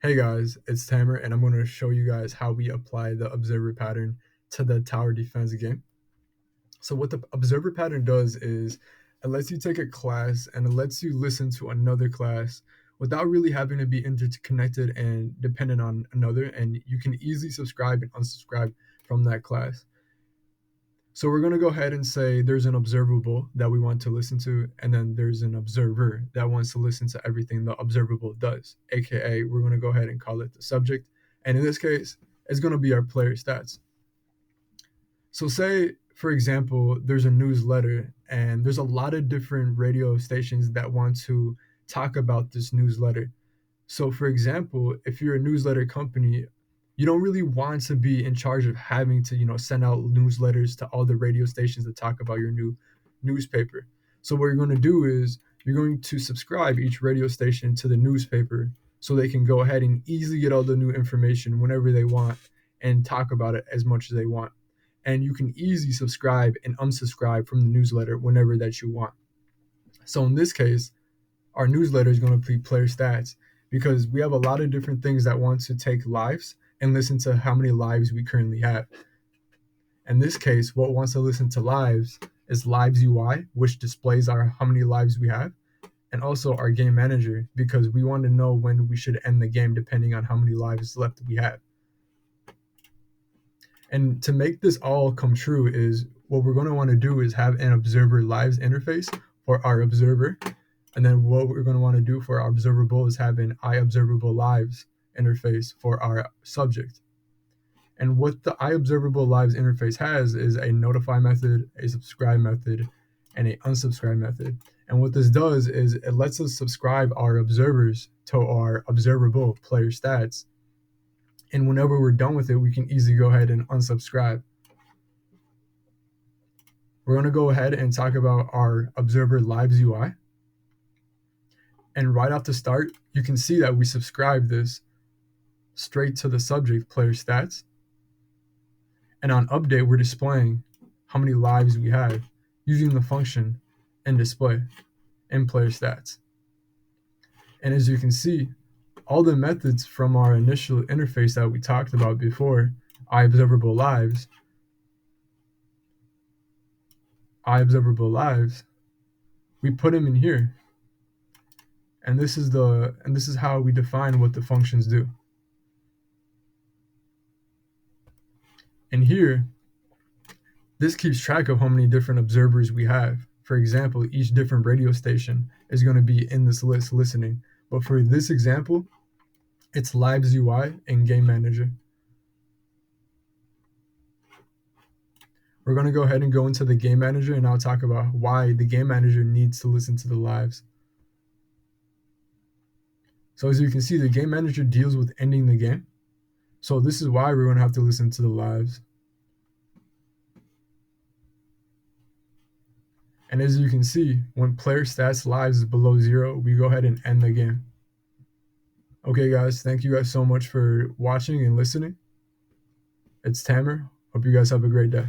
Hey guys, it's Tamer, and I'm going to show you guys how we apply the observer pattern to the tower defense game. So what the observer pattern does is it lets you take a class and it lets you listen to another class without really having to be interconnected and dependent on another, and you can easily subscribe and unsubscribe from that class. So we're going to go ahead and say there's an observable that we want to listen to, and then there's an observer that wants to listen to everything the observable does, aka we're going to go ahead and call it the subject. And in this case, it's going to be our player stats. So say, for example, there's a newsletter and there's a lot of different radio stations that want to talk about this newsletter. So, for example, if you're a newsletter company, you don't really want to be in charge of having to, send out newsletters to all the radio stations to talk about your new newspaper. So, what you're going to do is you're going to subscribe each radio station to the newspaper so they can go ahead and easily get all the new information whenever they want and talk about it as much as they want. And you can easily subscribe and unsubscribe from the newsletter whenever that you want. So, in this case, our newsletter is going to be player stats because we have a lot of different things that want to take lives and listen to how many lives we currently have. In this case, what wants to listen to lives is lives UI, which displays our how many lives we have, and also our game manager because we want to know when we should end the game depending on how many lives left we have. And to make this all come true is what we're going to want to do is have an observer lives interface for our observer. And then what we're going to want to do for our observable is have an iObservable lives interface for our subject. And what the iObservable lives interface has is a notify method, a subscribe method, and a unsubscribe method. And what this does is it lets us subscribe our observers to our observable player stats. And whenever we're done with it, we can easily go ahead and unsubscribe. We're going to go ahead and talk about our observer lives UI. And right off the start, you can see that we subscribe this straight to the subject player stats. And on update, we're displaying how many lives we have using the function and display in player stats. And as you can see, all the methods from our initial interface that we talked about before, iObservable lives, we put them in here. And this is how we define what the functions do. And here, this keeps track of how many different observers we have. For example, each different radio station is going to be in this list listening. But for this example, it's Lives UI and Game Manager. We're going to go ahead and go into the Game Manager, and I'll talk about why the Game Manager needs to listen to the lives. So as you can see, the Game Manager deals with ending the game. So this is why we're going to have to listen to the lives. And as you can see, when player stats lives is below 0, we go ahead and end the game. Okay, guys, thank you guys so much for watching and listening. It's Tamer. Hope you guys have a great day.